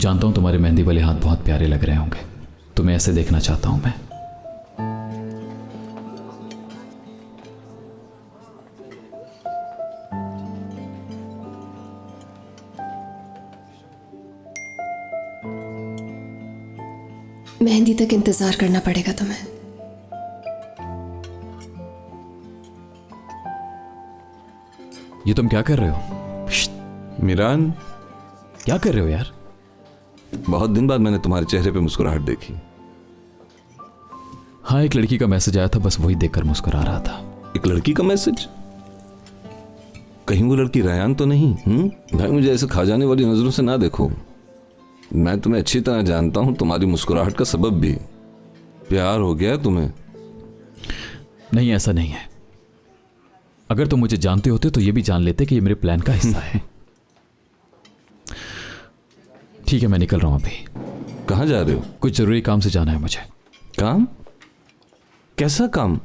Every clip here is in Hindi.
जानता हूं तुम्हारे मेहंदी वाले हाथ बहुत प्यारे लग रहे होंगे। तुम्हें ऐसे देखना चाहता हूं मैं। मेहंदी तक इंतजार करना पड़ेगा तुम्हें। ये तुम क्या कर रहे हो? मीरान, क्या कर रहे हो यार? बहुत दिन बाद मैंने तुम्हारे चेहरे पे मुस्कुराहट देखी। हाँ, एक लड़की का मैसेज आया था, बस वही देखकर मुस्कुरा रहा था। एक लड़की का मैसेज? कहीं वो लड़की रेयान तो नहीं? भाई मुझे ऐसे खा जाने वाली नजरों से ना देखो। मैं तुम्हें अच्छी तरह जानता हूं, तुम्हारी मुस्कुराहट का सबब भी। प्यार हो गया तुम्हें? नहीं, ऐसा नहीं है। अगर तुम मुझे जानते होते तो ये भी जान लेते कि ये मेरे प्लान का हिस्सा है। ठीक है, मैं निकल रहा हूं अभी। कहाँ जा रहे हो? कुछ जरूरी काम से जाना है मुझे। काम? कैसा काम?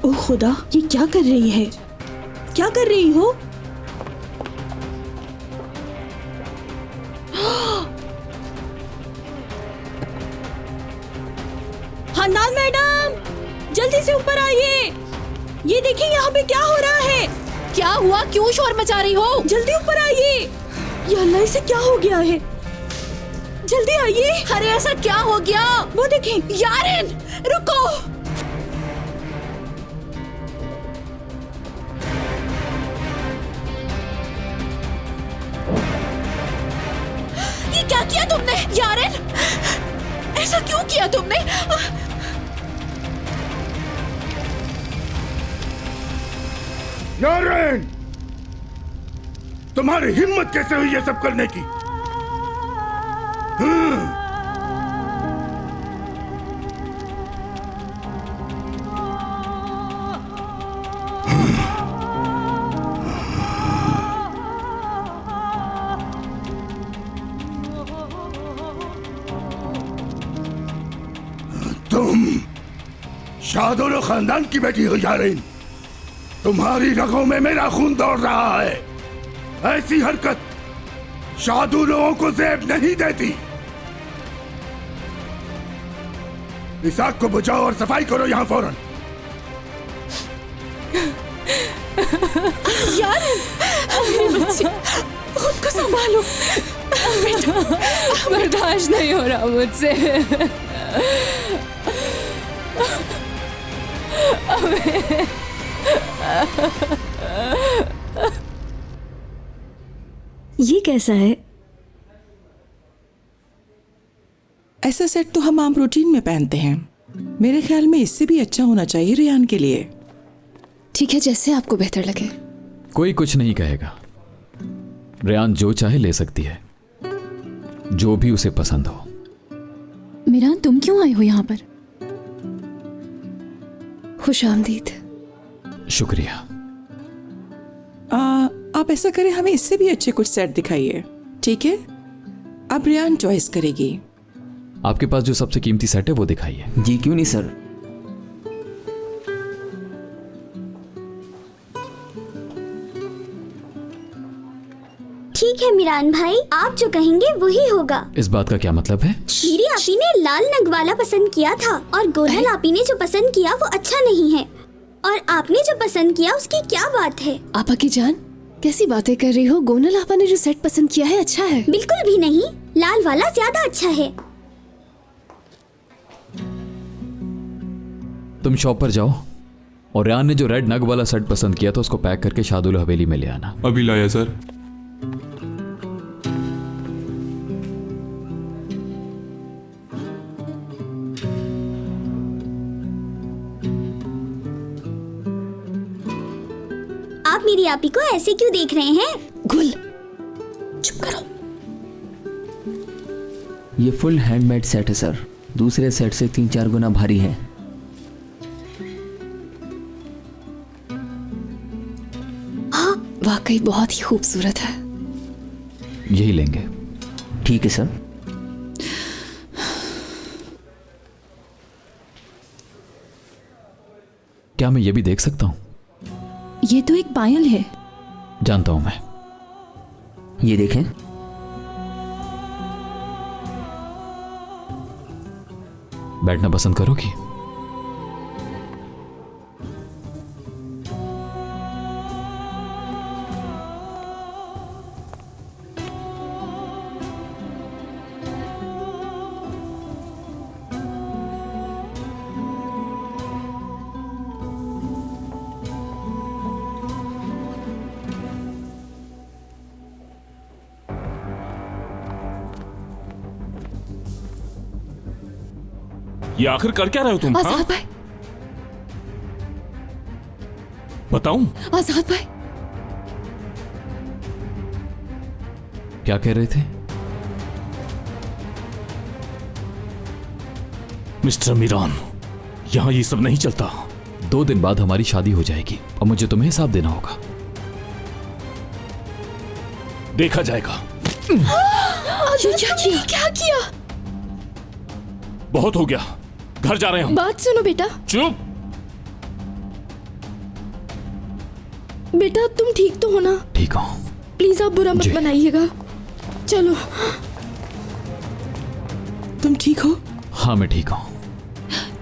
ओह खुदा, ये क्या कर रही है? क्या कर रही हो? हन्नान मैडम, जल्दी से ऊपर आइए। ये देखिए यहाँ पे क्या हो रहा है। क्या हुआ? क्यों शोर मचा रही हो? जल्दी ऊपर आइए। या अल्लाह, इसे क्या हो गया है? जल्दी आइए। अरे ऐसा क्या हो गया? वो देखें। यारिन, रुको। ये क्या किया तुमने? यारिन, ऐसा क्यों किया तुमने? यारिन, तुम्हारी हिम्मत कैसे हुई ये सब करने की? तुम शाहदुल खानदान की बेटी हो यारिन। तुम्हारी रगों में मेरा खून दौड़ रहा है। ऐसी हरकत शादू लोगों को ज़ेब नहीं देती। इस आग को बुझाओ और सफाई करो यहाँ फौरन। यार, खुद को संभालो। बर्दाश्त नहीं हो रहा मुझसे। ये कैसा है? ऐसा सेट तो हम आम रूटीन में पहनते हैं। मेरे ख्याल में इससे भी अच्छा होना चाहिए रेयान के लिए। ठीक है, जैसे आपको बेहतर लगे। कोई कुछ नहीं कहेगा। रेयान जो चाहे ले सकती है, जो भी उसे पसंद हो। मीरान, तुम क्यों आए हो यहाँ पर? खुश आमदीद। शुक्रिया। आप ऐसा करें, हमें इससे भी अच्छे कुछ सेट दिखाइए। ठीक है, अब रेयान चॉइस करेगी। आपके पास जो सबसे कीमती सेट है वो दिखाइए। जी क्यों नहीं सर। ठीक है मीरान भाई, आप जो कहेंगे वही होगा। इस बात का क्या मतलब है? शीरी आपी ने लाल नग वाला पसंद किया था और गोनल आपी ने जो पसंद किया वो अच्छा नहीं है, और आपने जो पसंद किया उसकी क्या बात है? आपा की जान, कैसी बातें कर रही हो? गोनल आपा ने जो सेट पसंद किया है अच्छा है। बिल्कुल भी नहीं, लाल वाला ज्यादा अच्छा है। तुम शॉप पर जाओ और रेयान ने जो रेड नग वाला सेट पसंद किया था उसको पैक करके शादुल हवेली में ले आना। अभी लाया सर। आप मेरी आपी को ऐसे क्यों देख रहे हैं? गुल, चुप करो। ये फुल हैंडमेड सेट है सर, दूसरे सेट से 3-4 गुना भारी है। वाकई बहुत ही खूबसूरत है। यही लेंगे। ठीक है सर। क्या मैं ये भी देख सकता हूँ? ये तो एक पायल है। जानता हूं मैं। ये देखें। बैठना पसंद करोगी? ये आखिर कर क्या रहे हो तुम? हाँ? आजाद भाई, बताऊं? आजाद भाई, क्या कह रहे थे? मिस्टर मीरान, यहां ये सब नहीं चलता। 2 दिन बाद हमारी शादी हो जाएगी और मुझे तुम्हें हिसाब देना होगा। देखा जाएगा। ये क्या किया? बहुत हो गया, घर जा रहे हैं हम। बात सुनो बेटा। चुप। बेटा तुम ठीक तो हो ना? ठीक हूं। प्लीज आप बुरा मत जी। बनाइएगा। चलो। तुम ठीक हो? हाँ मैं ठीक हूं।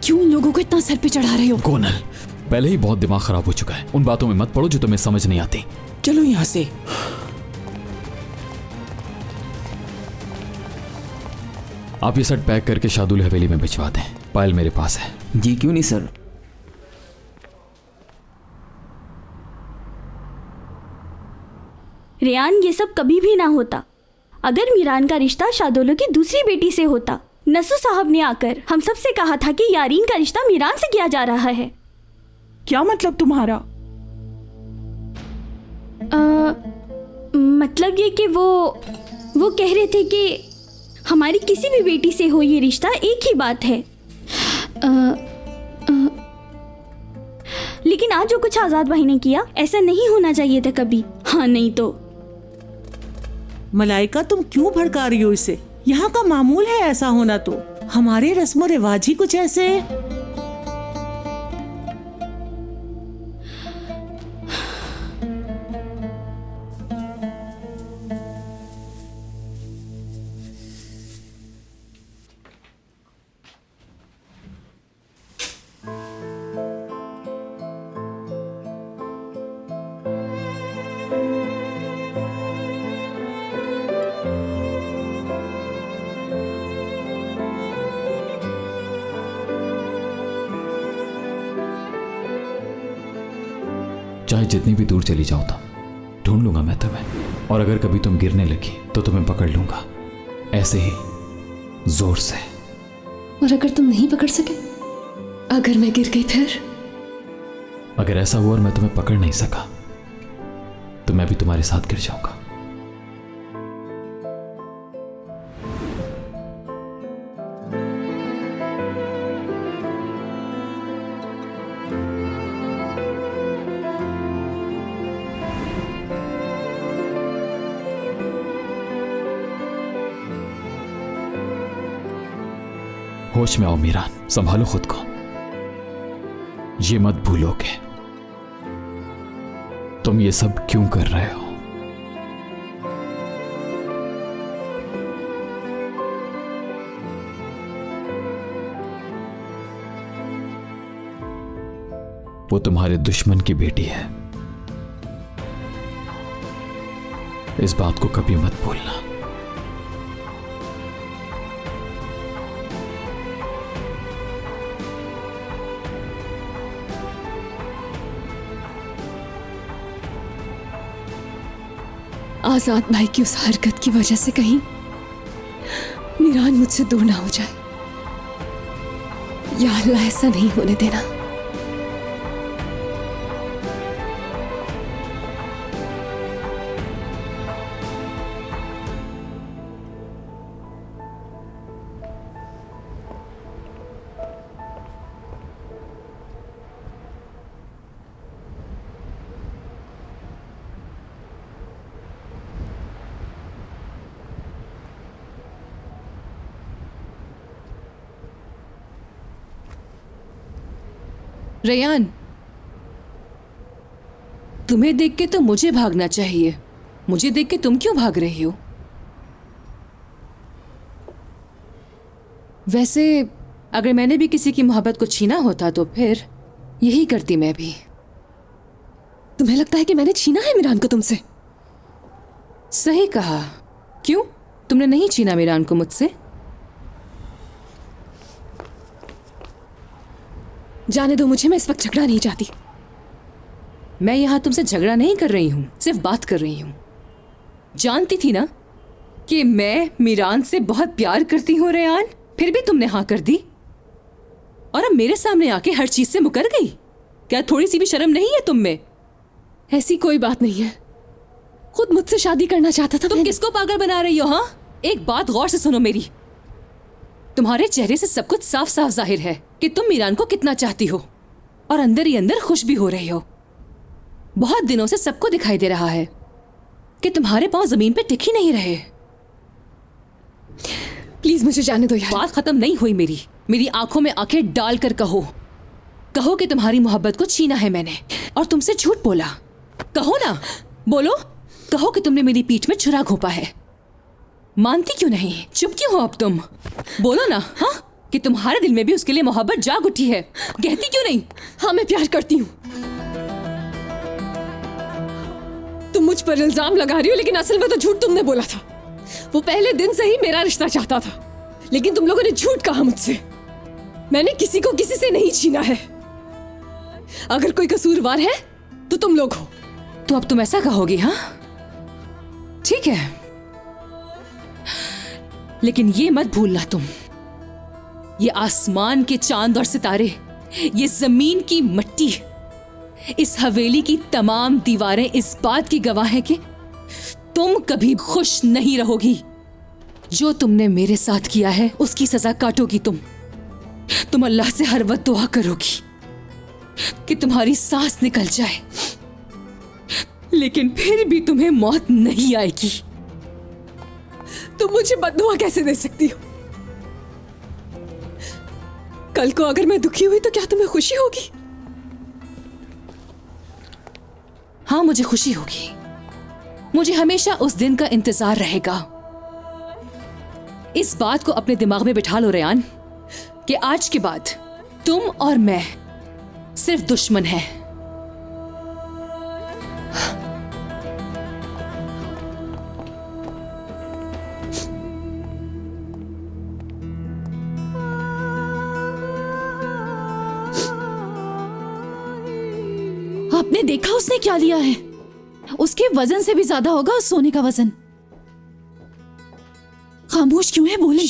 क्यों लोगों को इतना सर पे चढ़ा रहे हो? कोनल, पहले ही बहुत दिमाग खराब हो चुका है। उन बातों में मत पड़ो जो तुम्हें समझ नहीं आती। चलो यहाँ से। आप ये सेट पैक करके शादुल हवेली में भिजवा दें। पायल मेरे पास है। जी क्यों नहीं सर। रेयान, ये सब कभी भी ना होता। अगर मीरान का रिश्ता शादोलो की दूसरी बेटी से होता। नसू साहब ने आकर हम सब से कहा था कि यारीन का रिश्ता मीरान से किया जा रहा है। क्या मतलब तुम्हारा? मतलब ये कि वो कह रहे थे कि हमारी किसी भी बेटी से हो ये रिश्ता एक ही बात है। लेकिन आज जो कुछ आजाद भाई ने किया ऐसा नहीं होना चाहिए था कभी। हाँ नहीं तो। मलाइका, तुम क्यों भड़का रही हो इसे? यहाँ का मामूल है ऐसा होना। तो हमारे रस्म और रिवाज ही कुछ ऐसे। चाहे जितनी भी दूर चली जाओ तुम, ढूंढ लूंगा मैं तुम्हें। और अगर कभी तुम गिरने लगी तो तुम्हें पकड़ लूंगा, ऐसे ही जोर से। और अगर तुम नहीं पकड़ सके, अगर मैं गिर गई फिर? अगर ऐसा हुआ और मैं तुम्हें पकड़ नहीं सका तो मैं भी तुम्हारे साथ गिर जाऊंगा। होश में आओ मीरान, संभालो खुद को। ये मत भूलो कि तुम ये सब क्यों कर रहे हो। वो तुम्हारे दुश्मन की बेटी है, इस बात को कभी मत भूलना। आजाद भाई की उस हरकत की वजह से कहीं मीरान मुझसे दूर ना हो जाए। या अल्लाह ऐसा नहीं होने देना। रेयान, तुम्हें देख के तो मुझे भागना चाहिए, मुझे देख के तुम क्यों भाग रही हो? वैसे अगर मैंने भी किसी की मोहब्बत को छीना होता तो फिर यही करती मैं भी। तुम्हें लगता है कि मैंने छीना है मीरान को तुमसे? सही कहा। क्यों, तुमने नहीं छीना मीरान को मुझसे? जाने दो मुझे, मैं इस वक्त झगड़ा नहीं चाहती। मैं यहां तुमसे झगड़ा नहीं कर रही हूं, सिर्फ बात कर रही हूं। जानती थी ना कि मैं मीरान से बहुत प्यार करती हूं रेयान, फिर भी तुमने हाँ कर दी और अब मेरे सामने आके हर चीज से मुकर गई। क्या थोड़ी सी भी शर्म नहीं है तुम में? ऐसी कोई बात नहीं है, खुद मुझसे शादी करना चाहता था। तुम किसको पागल बना रही हो? हाँ, एक बात गौर से सुनो मेरी। तुम्हारे चेहरे से सब कुछ साफ साफ जाहिर है कि तुम मीरान को कितना चाहती हो और अंदर ही अंदर खुश भी हो रही हो। बहुत दिनों से सबको दिखाई दे रहा है कि तुम्हारे पांव जमीन पे टिक ही नहीं रहे। प्लीज मुझे जाने दो यार। बात खत्म नहीं हुई मेरी आंखों में आंखें डालकर कहो कि तुम्हारी मोहब्बत को छीना है मैंने और तुमसे झूठ बोला। कहो ना, बोलो, कहो कि तुमने मेरी पीठ में छुरा घोंपा है। मानती क्यों नहीं? चुप क्यों हो अब तुम? बोलो ना, हाँ, कि तुम्हारे दिल में भी उसके लिए मोहब्बत जाग उठी है। कहती क्यों नहीं? हाँ, मैं प्यार करती हूँ। तुम मुझ पर इल्जाम लगा रही हो, लेकिन असल में तो झूठ तुमने बोला था। वो पहले दिन से ही मेरा रिश्ता चाहता था, लेकिन तुम लोगों ने झूठ कहा मुझसे। मैंने किसी को किसी से नहीं छीना है। अगर कोई कसूरवार है तो तुम लोग हो। तो अब तुम ऐसा कहोगी? हाँ, ठीक है, लेकिन ये मत भूलना तुम, ये आसमान के चांद और सितारे, ये जमीन की मिट्टी, इस हवेली की तमाम दीवारें इस बात की गवाह है कि तुम कभी खुश नहीं रहोगी। जो तुमने मेरे साथ किया है उसकी सजा काटोगी तुम अल्लाह से हर वक्त दुआ करोगी कि तुम्हारी सांस निकल जाए, लेकिन फिर भी तुम्हें मौत नहीं आएगी। तुम मुझे बद्दुआ कैसे दे सकती हो? कल को अगर मैं दुखी हुई तो क्या तुम्हें खुशी होगी? हाँ, मुझे खुशी होगी। मुझे हमेशा उस दिन का इंतजार रहेगा। इस बात को अपने दिमाग में बिठा लो रेयान कि आज के बाद तुम और मैं सिर्फ दुश्मन हैं। आपने देखा उसने क्या लिया है? उसके वजन से भी ज्यादा होगा उस सोने का वजन। खामोश क्यों है? बोले।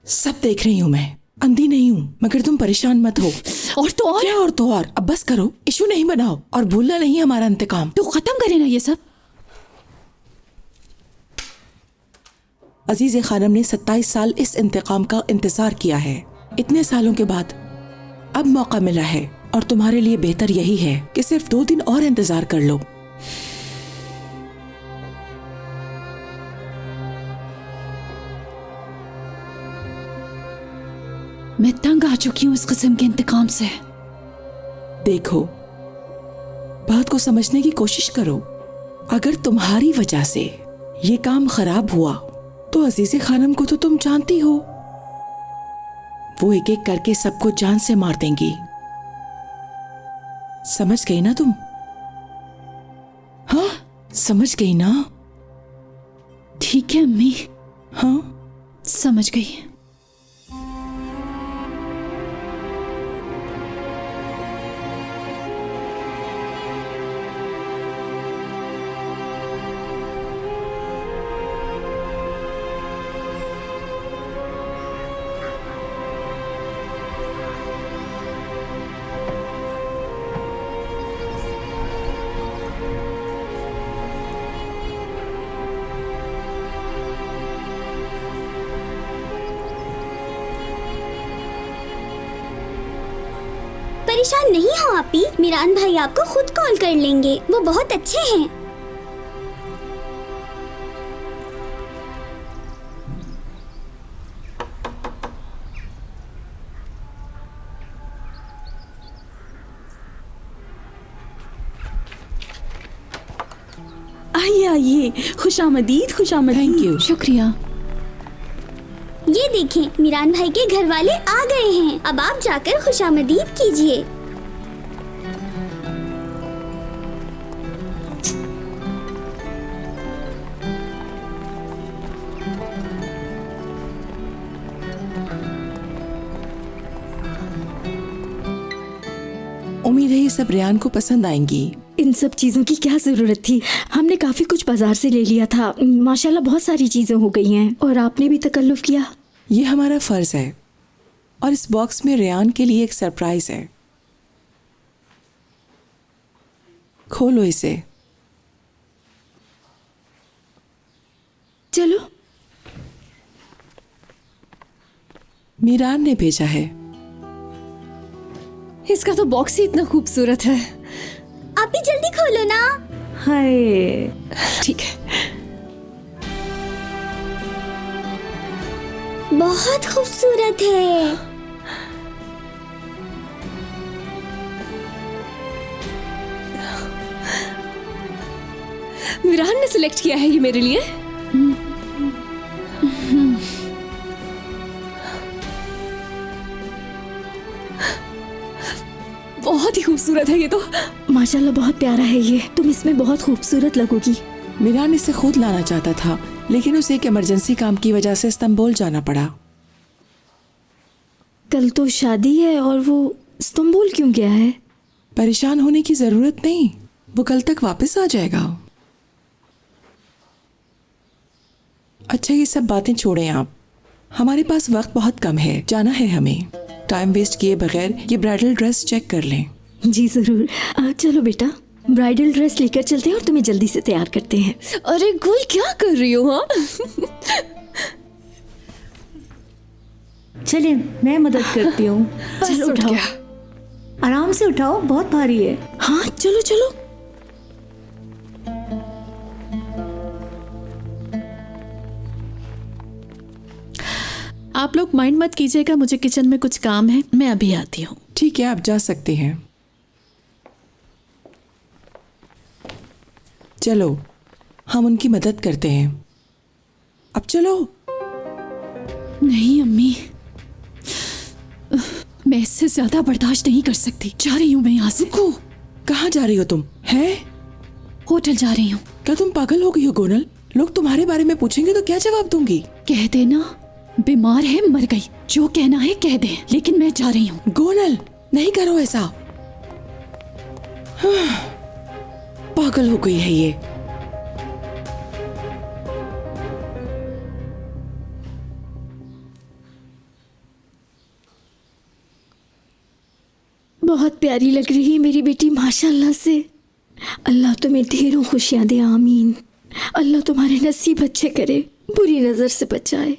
सब देख रही हूँ मैं, अंधी नहीं हूँ, मगर तुम परेशान मत हो। और तो और? क्या और तो और? अब बस करो, इशू नहीं बनाओ और भूलना नहीं हमारा इंतकाम। तो खत्म करे ना ये सब। अजीज खानम ने 27 साल इस इंतकाम का इंतजार किया है। इतने सालों के बाद अब मौका मिला है और तुम्हारे लिए बेहतर यही है कि सिर्फ 2 दिन और इंतजार कर लो। मैं तंग आ चुकी हूँ इस किस्म के इंतकाम से। देखो, बात को समझने की कोशिश करो। अगर तुम्हारी वजह से ये काम खराब हुआ तो अजीज़े खानम को तो तुम जानती हो, वो एक एक करके सबको जान से मार देंगी। समझ गई ना तुम? हाँ, समझ गई ना? ठीक है अम्मी। हाँ, समझ गई। परेशान नहीं हो आपी, मीरान भाई आपको खुद कॉल कर लेंगे, वो बहुत अच्छे हैं। आइए, खुशामदीद, खुशामदीद। Thank you. शुक्रिया। ये देखें, मीरान भाई के घर वाले आ गए हैं। अब आप जाकर खुशामदीद कीजिए। उम्मीद है ये सब रेयान को पसंद आएंगी। इन सब चीजों की क्या जरूरत थी? हमने काफी कुछ बाजार से ले लिया था। माशाल्लाह बहुत सारी चीजें हो गई हैं और आपने भी तकल्लुफ किया। ये हमारा फर्ज है और इस बॉक्स में रेयान के लिए एक सरप्राइज है। खोलो इसे। चलो। मीरान ने भेजा है। इसका तो बॉक्स ही इतना खूबसूरत है। आप भी जल्दी खोलो ना। हाय, ठीक है। बहुत खूबसूरत है। मीरान ने सिलेक्ट किया है ये मेरे लिए। बहुत ही खूबसूरत है ये तो। माशाल्लाह बहुत प्यारा है ये। तुम इसमें बहुत खूबसूरत लगोगी। मीरान इसे खुद लाना चाहता था, लेकिन उसे एक इमरजेंसी काम की वजह से इस्तांबुल जाना पड़ा। कल तो शादी है और वो इस्तांबुल क्यों गया है? परेशान होने की जरूरत नहीं, वो कल तक वापस आ जाएगा। अच्छा ये सब बातें छोड़ें आप, हमारे पास वक्त बहुत कम है, जाना है हमें। टाइम वेस्ट किए बगैर ये ब्राइडल ड्रेस चेक कर लें। जी जरूर। चलो बेटा, ब्राइडल ड्रेस लेकर चलते हैं और तुम्हें जल्दी से तैयार करते हैं। अरे गुल क्या कर रही हो? हाँ चलिए मैं मदद करती हूँ। चलो उठाओ। आराम से उठाओ, बहुत भारी है। हाँ चलो चलो। आप लोग माइंड मत कीजिएगा, मुझे किचन में कुछ काम है, मैं अभी आती हूँ। ठीक है, आप जा सकते हैं। चलो हम उनकी मदद करते हैं। अब चलो। नहीं अम्मी, मैं इससे ज्यादा बर्दाश्त नहीं कर सकती। जा रही हूँ मैं यहाँ से। रुको, कहाँ जा रही हो तुम? हैं? होटल जा रही हूँ। क्या तुम पागल हो गई हो गोनल? लोग तुम्हारे बारे में पूछेंगे तो क्या जवाब दूंगी? कह देना बीमार है, मर गई, जो कहना है कह दे, लेकिन मैं जा रही हूँ। गोनल नहीं करो ऐसा। पागल हो गई है ये। बहुत प्यारी लग रही है मेरी बेटी माशाल्लाह से। अल्लाह तुम्हें ढेरों खुशियां दे, आमीन। अल्लाह तुम्हारे नसीब अच्छे करे, बुरी नजर से बचाए।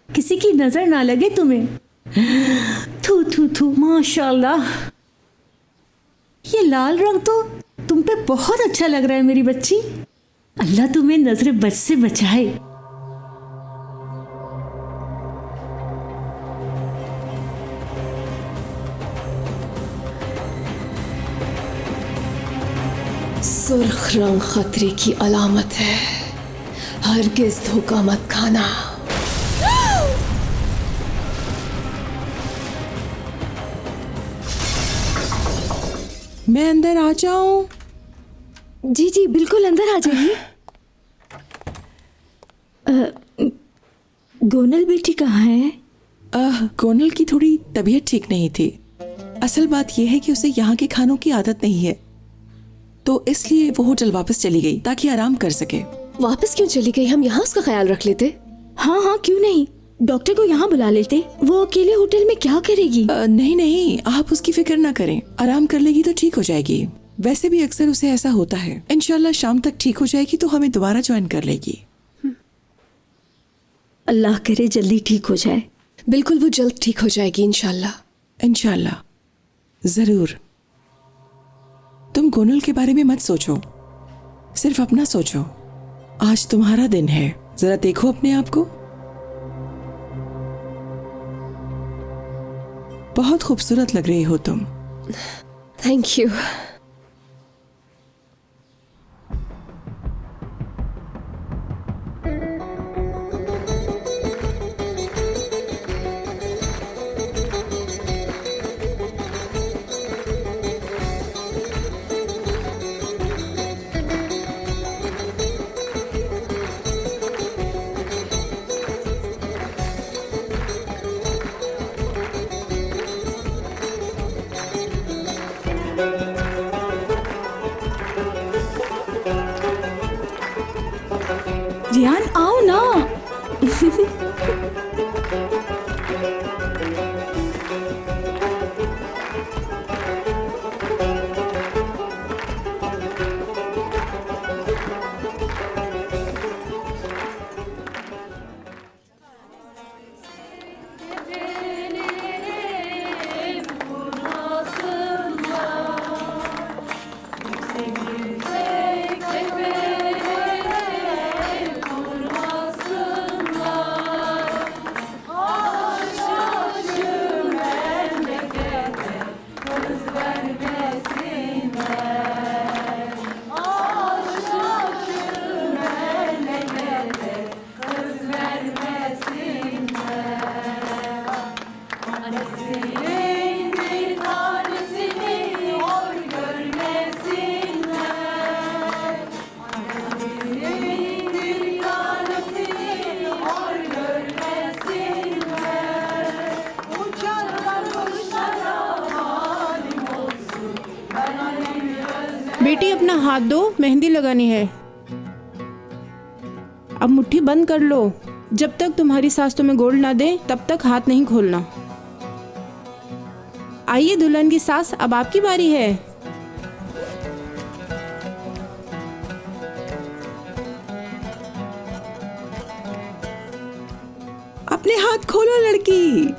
किसी की नजर ना लगे तुम्हें। थू थू थू, माशाल्लाह। ये लाल रंग तो तुम पे बहुत अच्छा लग रहा है मेरी बच्ची। अल्लाह तुम्हें नजर बद से बचाए। सुर्ख रंग खतरे की अलामत है, हरगिज़ धोखा मत खाना। मैं अंदर आ जाऊं? जी जी बिल्कुल, अंदर आ जाइए। गोनल बेटी कहाँ है? गोनल की थोड़ी तबीयत ठीक नहीं थी। असल बात यह है कि उसे यहाँ के खानों की आदत नहीं है, तो इसलिए वो होटल वापस चली गई ताकि आराम कर सके। वापस क्यों चली गई? हम यहाँ उसका ख्याल रख लेते। हाँ हाँ क्यों नहीं, डॉक्टर को यहाँ बुला लेते। वो अकेले होटल में क्या करेगी? नहीं नहीं, आप उसकी फिक्र ना करें, आराम कर लेगी तो ठीक हो जाएगी। वैसे भी अक्सर उसे ऐसा होता है। इंशाल्लाह शाम तक ठीक हो जाएगी तो हमें दोबारा ज्वाइन कर लेगी। अल्लाह करे जल्दी ठीक हो जाए। बिल्कुल, वो जल्द ठीक हो जाएगी इंशाल्लाह। इंशाल्लाह जरूर। तुम गोनल के बारे में मत सोचो, सिर्फ अपना सोचो। आज तुम्हारा दिन है, जरा देखो अपने आप को। बहुत खूबसूरत लग रही हो तुम। Thank you. रियान आओ ना। बेटी अपना हाथ दो, मेहंदी लगानी है। अब मुट्ठी बंद कर लो। जब तक तुम्हारी सास तुम्हें गोल्ड ना दे तब तक हाथ नहीं खोलना। आइए दुल्हन की सास, अब आपकी बारी है। अपने हाथ खोलो लड़की।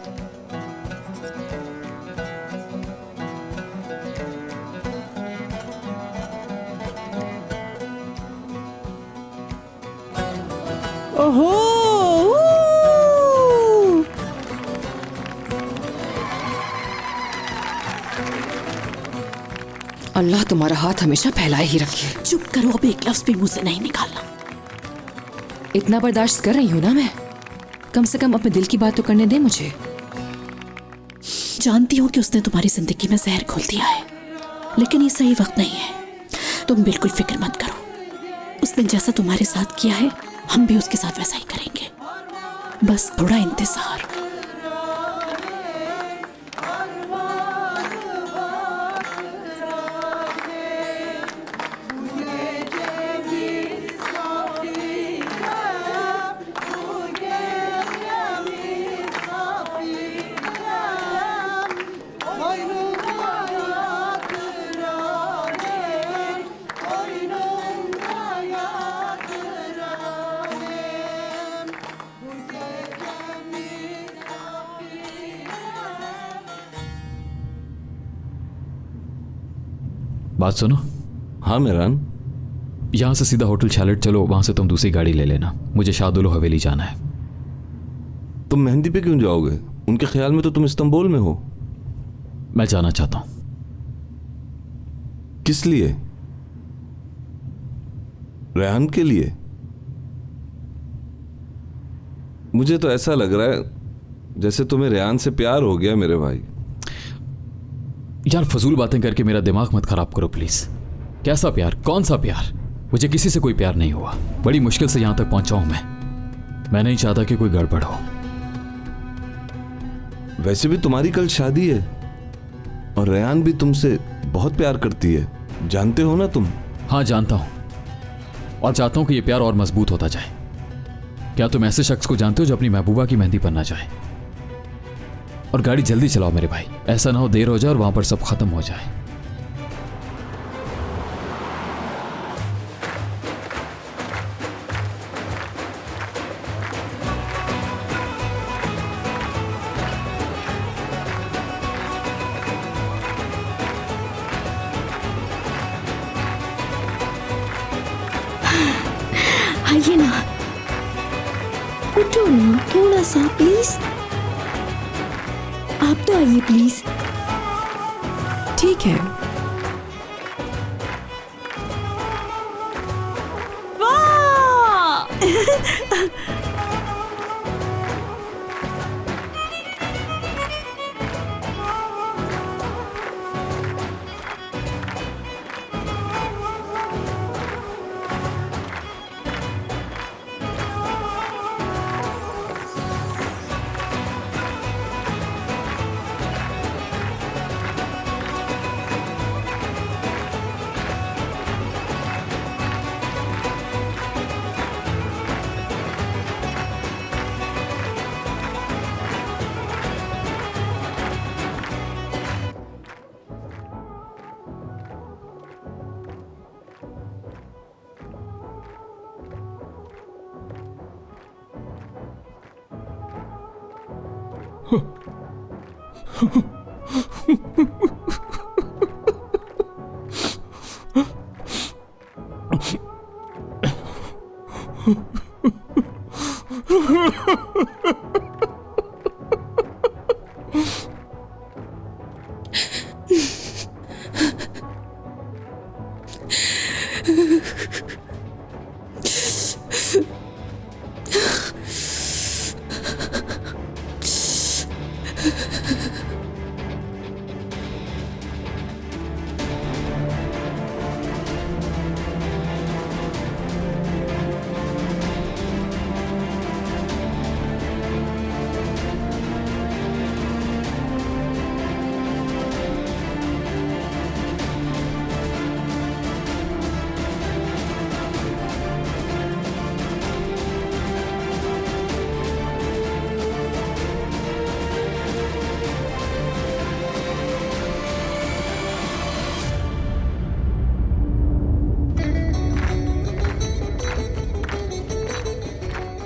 ओहो, अल्लाह तुम्हारा हाथ हमेशा फैलाए ही रखे। चुप करो, अब एक लफ्ज भी मुंह से नहीं निकालना। इतना बर्दाश्त कर रही हूँ ना मैं, कम से कम अपने दिल की बात तो करने दे मुझे। जानती हूँ कि उसने तुम्हारी जिंदगी में जहर घोल दिया है, लेकिन ये सही वक्त नहीं है। तुम बिल्कुल फिक्र मत करो। उसने जैसा तुम्हारे साथ किया है, हम भी उसके साथ वैसा ही करेंगे। बस थोड़ा इंतजार। बात सुनो। हाँ मेहरान। यहाँ से सीधा होटल शैलेट चलो, वहां से तुम दूसरी गाड़ी ले लेना। मुझे शादुलो हवेली जाना है। तुम मेहंदी पे क्यों जाओगे? उनके ख्याल में तो तुम इस्तांबुल में हो। मैं जाना चाहता हूं। किस लिए? रेहान के लिए? मुझे तो ऐसा लग रहा है जैसे तुम्हें रेहान से प्यार हो गया मेरे भाई। यार फजूल बातें करके मेरा दिमाग मत खराब करो प्लीज। कैसा प्यार? कौन सा प्यार? मुझे किसी से कोई प्यार नहीं हुआ। बड़ी मुश्किल से यहां तक पहुंचा हूं मैं नहीं चाहता कि कोई गड़बड़ हो। वैसे भी तुम्हारी कल शादी है और रेहान भी तुमसे बहुत प्यार करती है, जानते हो ना तुम? हाँ जानता हूं, और चाहता हूं कि यह प्यार और मजबूत होता जाए। क्या तुम ऐसे शख्स को जानते हो जो अपनी महबूबा की मेहंदी पर ना जाए? और गाड़ी जल्दी चलाओ मेरे भाई, ऐसा ना हो देर हो जाए और वहां पर सब खत्म हो जाए। आइए ना, उठो ना थोड़ा सा प्लीज। आप तो आइए प्लीज। ठीक है,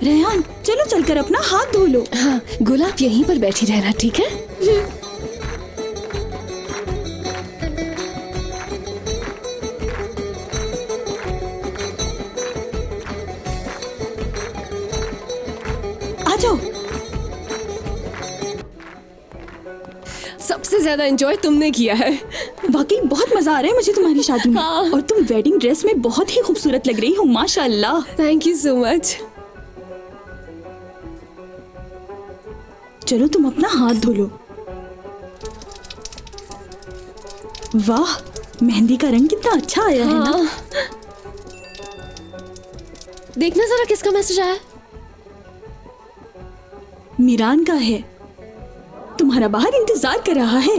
रेहान चलो चलकर अपना हाथ धो लो। हाँ गुलाब यहीं पर बैठी रहना, ठीक है? आ जाओ। सबसे ज्यादा एंजॉय तुमने किया है। वाकई बहुत मजा आ रहा है मुझे तुम्हारी शादी में। हाँ। और तुम वेडिंग ड्रेस में बहुत ही खूबसूरत लग रही हो, माशाल्लाह। Thank you so much. चलो तुम अपना हाथ धो लो। वाह, मेहंदी का रंग कितना अच्छा आया है ना। देखना जरा किसका मैसेज आया। मीरान का है, तुम्हारा बाहर इंतजार कर रहा है।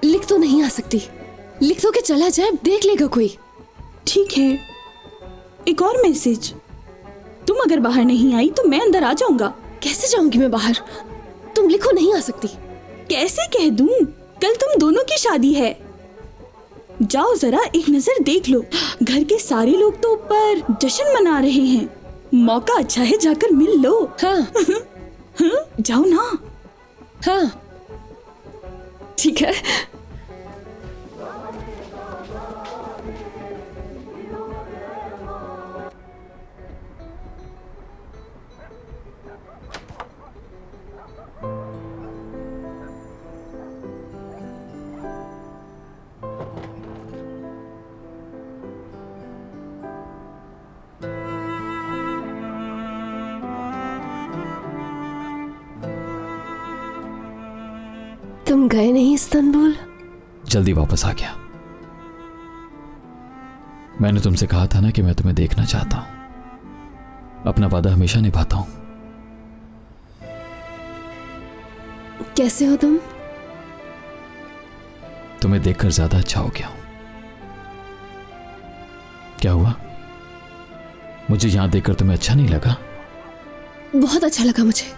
लिख तो नहीं आ सकती, लिख तो के चला जाए, देख लेगा कोई। ठीक है, एक और मैसेज। तुम अगर बाहर नहीं आई तो मैं अंदर आ जाऊंगा। कैसे जाऊंगी मैं बाहर? तुम लिखो नहीं आ सकती। कैसे कह दूं? कल तुम दोनों की शादी है। जाओ जरा एक नजर देख लो। घर के सारे लोग तो ऊपर जश्न मना रहे हैं। मौका अच्छा है, जाकर मिल लो। हाँ। जाओ ना। हाँ ठीक है। तुम गए नहीं इस्तांबुल? जल्दी वापस आ गया। मैंने तुमसे कहा था ना कि मैं तुम्हें देखना चाहता हूं। अपना वादा हमेशा निभाता हूं। कैसे हो तुम? तुम्हें देखकर ज्यादा अच्छा हो गया हूं। क्या हुआ? मुझे यहां देखकर तुम्हें अच्छा नहीं लगा? बहुत अच्छा लगा मुझे।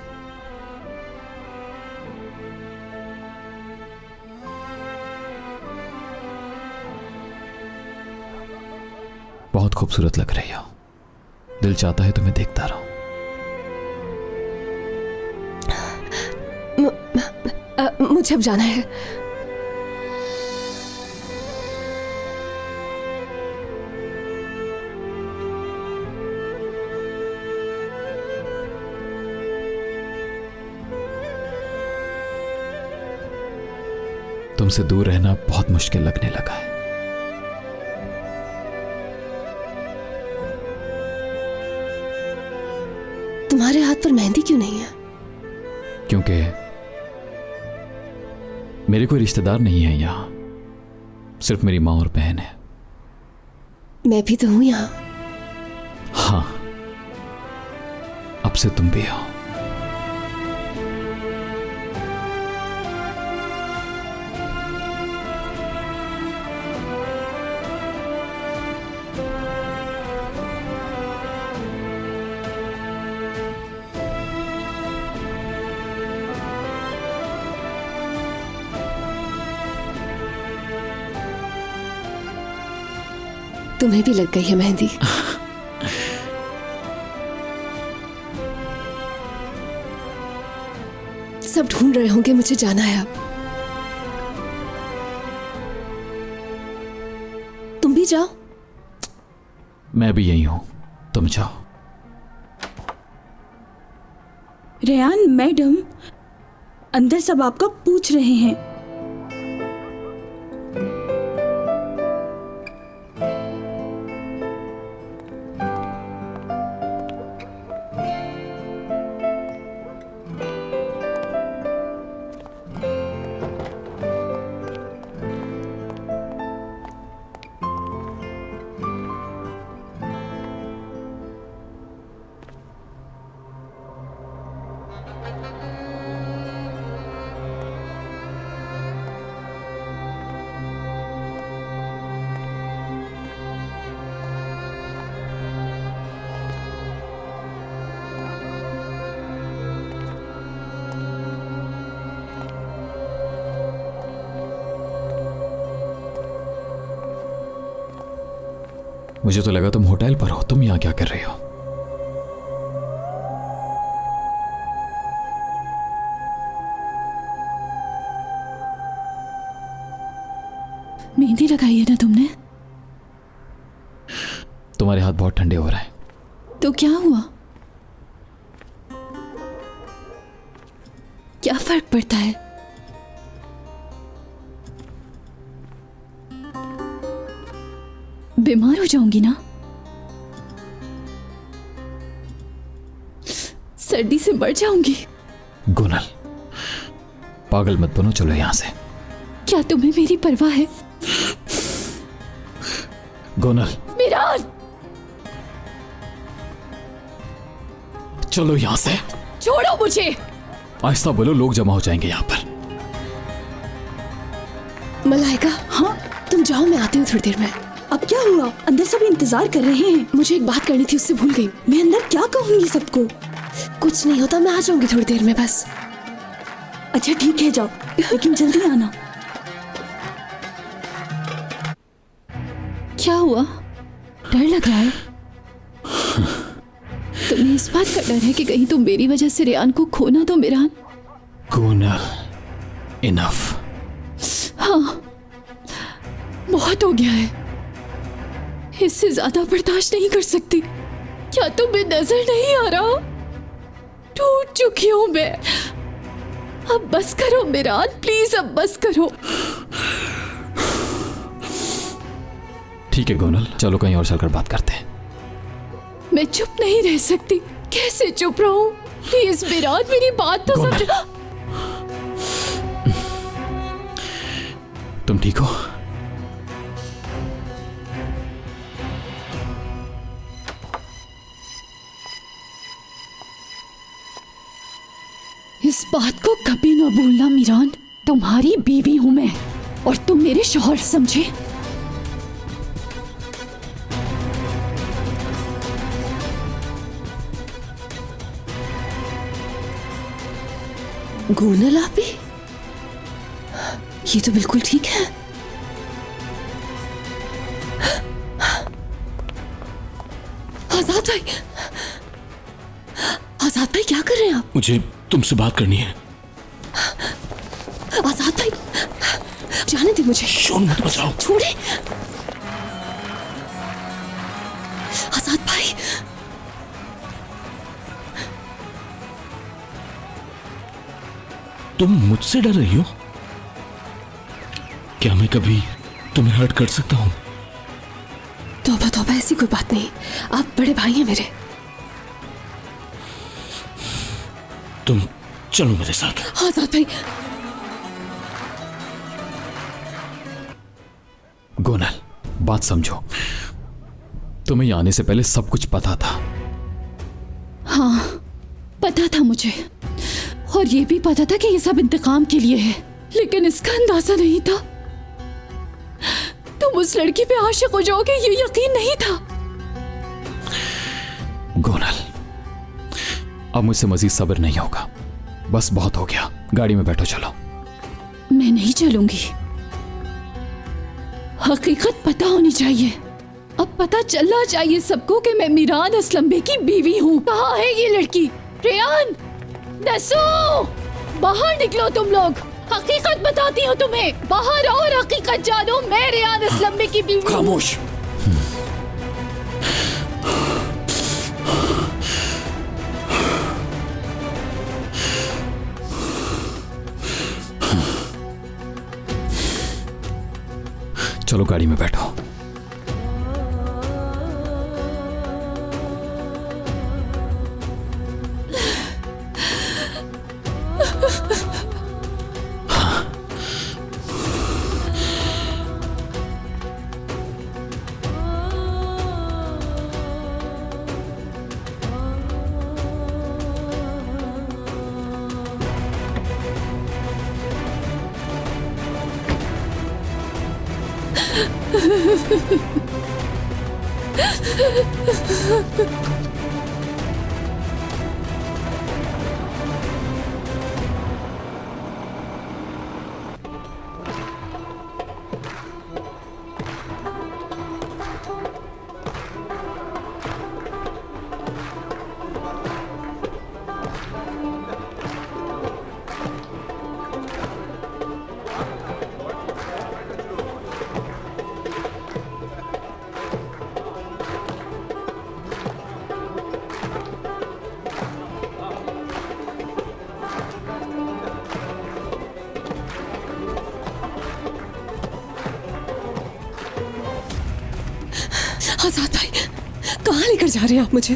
बहुत खूबसूरत लग रही हो। दिल चाहता है तुम्हें देखता रहूं। मुझे अब जाना है। तुमसे दूर रहना बहुत मुश्किल लगने लगा है। तुम्हारे हाथ पर मेहंदी क्यों नहीं है? क्योंकि मेरे कोई रिश्तेदार नहीं है यहाँ, सिर्फ मेरी माँ और बहन है। मैं भी तो हूं यहाँ। हाँ, अब से तुम भी हो। तुम्हें भी लग गई है मेहंदी। सब ढूंढ रहे होंगे, मुझे जाना है अब। तुम भी जाओ। मैं भी यही हूं, तुम जाओ। रेयान मैडम, अंदर सब आपका पूछ रहे हैं। मुझे तो लगा तुम होटल पर हो। तुम यहां क्या कर रही हो? मेहंदी लगाई है ना तुमने? तुम्हारे हाथ बहुत ठंडे हो रहे हैं। तो क्या हुआ? क्या फर्क पड़ता है? बीमार हो जाऊंगी ना? सर्दी से मर जाऊंगी। गुनल, पागल मत बनो, चलो यहां से। क्या तुम्हें मेरी परवाह है? गुनल, मिरान, चलो यहां से। छोड़ो मुझे। आहिस्ता बोलो, लोग जमा हो जाएंगे यहां पर। मलाइका, हाँ तुम जाओ, मैं आती हूँ थोड़ी देर में। अब क्या हुआ? अंदर सब इंतजार कर रहे हैं। मुझे एक बात करनी थी, उससे भूल गई। मैं अंदर क्या कहूंगी सबको? कुछ नहीं होता, मैं आ जाऊंगी थोड़ी देर में बस। अच्छा ठीक है, जाओ, लेकिन जल्दी आना। क्या हुआ? डर लग रहा है? तुम्हें इस बात का डर है कि कहीं तुम मेरी वजह से रेयान को खो ना दो मिरान? गुनल, इनफ। हाँ, बहुत हो गया है। इससे ज्यादा बर्दाश्त नहीं कर सकती। क्या तुम्हें नजर नहीं आ रहा? टूट चुकी हूं मैं। अब बस करो मिरान, प्लीज अब बस करो। ठीक है गुनल, चलो कहीं और चलकर बात करते हैं। मैं चुप नहीं रह सकती। कैसे चुप रहूं? प्लीज मिरान, मेरी बात तो समझो। तुम ठीक हो? इस बात को कभी न भूलना मिरान, तुम्हारी बीवी हूं मैं और तुम मेरे शौहर, समझे? गोनल आपी, ये तो बिल्कुल ठीक है। आजाद भाई, आजाद भाई क्या कर रहे हैं आप? मुझे तुमसे बात करनी है। आजाद भाई, जाने दे मुझे। शोर मत मचाओ। छोड़े। आजाद भाई, तुम मुझसे डर रही हो? क्या मैं कभी तुम्हें हर्ट कर सकता हूं? तौबा तौबा, ऐसी कोई बात नहीं। आप बड़े भाई हैं मेरे। तुम चलो मेरे साथ। आजाद भाई। गोनल, बात समझो। तुम्हें यहाँ आने से पहले सब कुछ पता था। हाँ, पता था मुझे, और ये भी पता था कि ये सब इंतकाम के लिए है, लेकिन इसका अंदाजा नहीं था तुम उस लड़की पे आशिक हो जाओगे, ये यकीन नहीं था। गोनल, अब मुझसे मजीद सब्र नहीं होगा, बस बहुत हो गया। गाड़ी में बैठो, चलो। मैं नहीं चलूंगी, हकीकत पता होनी चाहिए। अब पता चलना चाहिए सबको कि मैं मीरान असलम बे की बीवी हूँ। कहाँ है ये लड़की? रेयान, नसो, बाहर निकलो तुम लोग, हकीकत बताती हूँ तुम्हें। बाहर आओ और हकीकत जानो, मैं रेयान असलम बे की बीवी हूँ। खामोश। चलो गाड़ी में बैठो। आजाद भाई, कहाँ लेकर जा रहे हैं आप मुझे?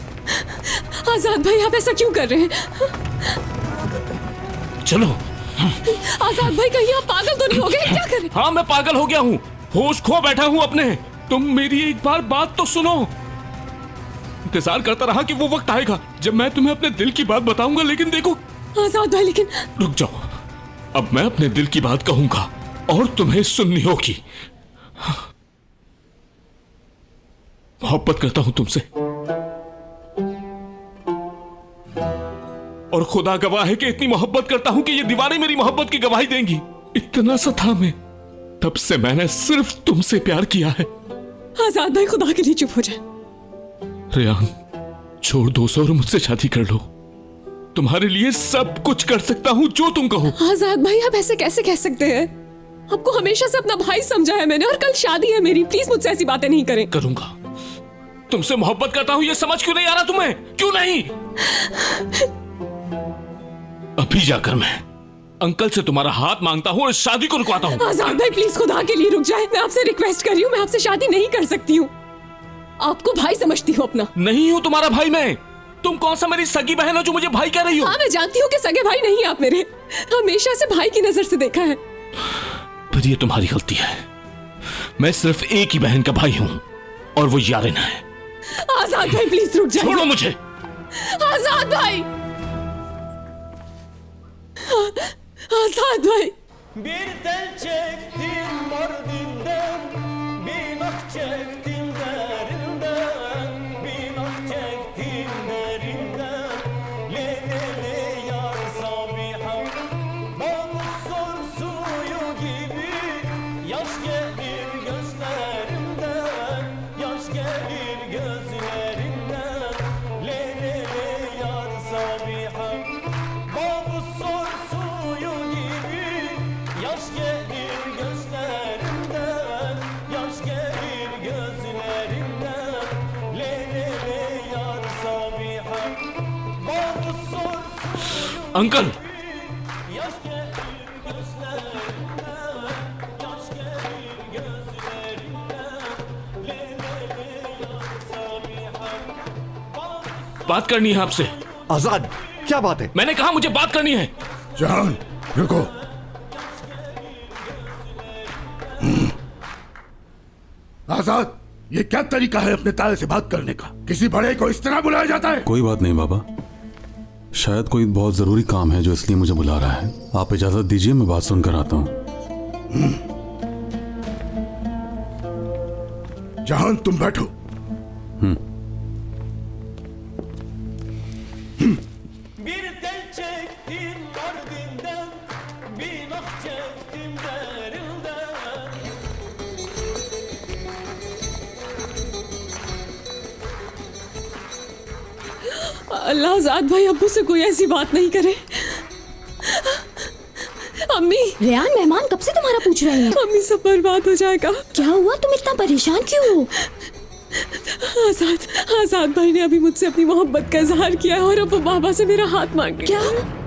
आजाद भाई, आप ऐसा क्यों कर रहे हैं? चलो। आजाद भाई, कहीं आप पागल तो नहीं हो गए? क्या करें? हाँ, मैं पागल हो गया हूँ, होश खो बैठा हूँ अपने। तुम मेरी एक बार बात तो सुनो। इंतजार करता रहा कि वो वक्त आएगा जब मैं तुम्हें अपने दिल की बात बताऊंगा, लेकिन देखो। आजाद भाई, लेकिन रुक जाओ, अब मैं अपने दिल की बात कहूंगा और तुम्हें सुननी होगी। मोहब्बत करता हूं तुमसे, और खुदा गवाह है कि इतनी मोहब्बत करता हूं कि ये दीवाने मेरी मोहब्बत की गवाही देंगी। इतना सा था मैं, तब से मैंने सिर्फ तुमसे प्यार किया है। आजाद भाई, खुदा के लिए चुप हो जाए। रेयान, छोड़ दो और मुझसे शादी कर लो। तुम्हारे लिए सब कुछ कर सकता हूं जो तुम कहो। आजाद भाई, आप ऐसे कैसे कह सकते हैं? आपको हमेशा से अपना भाई समझा है मैंने, और कल शादी है मेरी। प्लीज मुझसे ऐसी बातें नहीं करें। करूंगा। तुमसे मोहब्बत करता हूं ये समझ क्यों नहीं आ रहा तुम्हें? क्यों नहीं? अभी जाकर मैं अंकल से तुम्हारा हाथ मांगता हूं और इस शादी को रुकवाता हूं। आजाद भाई, प्लीज खुदा के लिए रुक जाए। मैं आपसे रिक्वेस्ट कर रही हूँ, मैं आपसे शादी नहीं कर सकती हूँ। आपको भाई समझती हूँ अपना। नहीं हूं तुम्हारा भाई मैं। तुम कौन सा मेरी सगी बहन हो जो मुझे भाई कह रही हो? हाँ, मैं जानती हूँ कि सगे भाई नहीं आप मेरे, हमेशा से भाई की नजर से देखा है। पर ये तुम्हारी गलती है। मैं सिर्फ एक ही बहन का भाई हूं, और वो यारिन है। आजाद भाई, प्लीज रुक जाइए। छोड़ो मुझे। आजाद भाई, आजाद भाई। Bir tel çektim Mardin'den, bin ah çektim derinden, bin ah çektim derinden. Le le le yar Sabiha, Mansur suyu gibi, yaş gelir gözlerimden, yaş gelir gözlerimden. Le le le yar Sabiha, Mansur suyu gibi, yaş gelir gözlerimden, yaş gelir gözlerimden. Le le le yar Sabiha, Mansur suyu uncle, yaş gelir gözlerimden, yaş gelir gözlerimden. Le le le yar Sabiha, बात करनी है आपसे। आजाद, क्या बात है? मैंने कहा मुझे बात करनी है। जहान रुको। आजाद, ये क्या तरीका है अपने ताए से बात करने का? किसी बड़े को इस तरह बुलाया जाता है? कोई बात नहीं बाबा, शायद कोई बहुत जरूरी काम है जो इसलिए मुझे बुला रहा है। आप इजाजत दीजिए, मैं बात सुनकर आता हूँ। जहान तुम बैठो। Bir tel çektim ardinden, bir nah çektim derinden. अल्लाह आजाद भाई अब्बू से कोई ऐसी बात नहीं करे। अम्मी, रेयान मेहमान कब से तुम्हारा पूछ रहे हैं? अम्मी सब बर्बाद हो जाएगा। क्या हुआ, तुम इतना परेशान क्यों हो? आजाद भाई ने अभी मुझसे अपनी मोहब्बत का इजहार किया है और अब वो बाबा से मेरा हाथ मांग रहे हैं। क्या?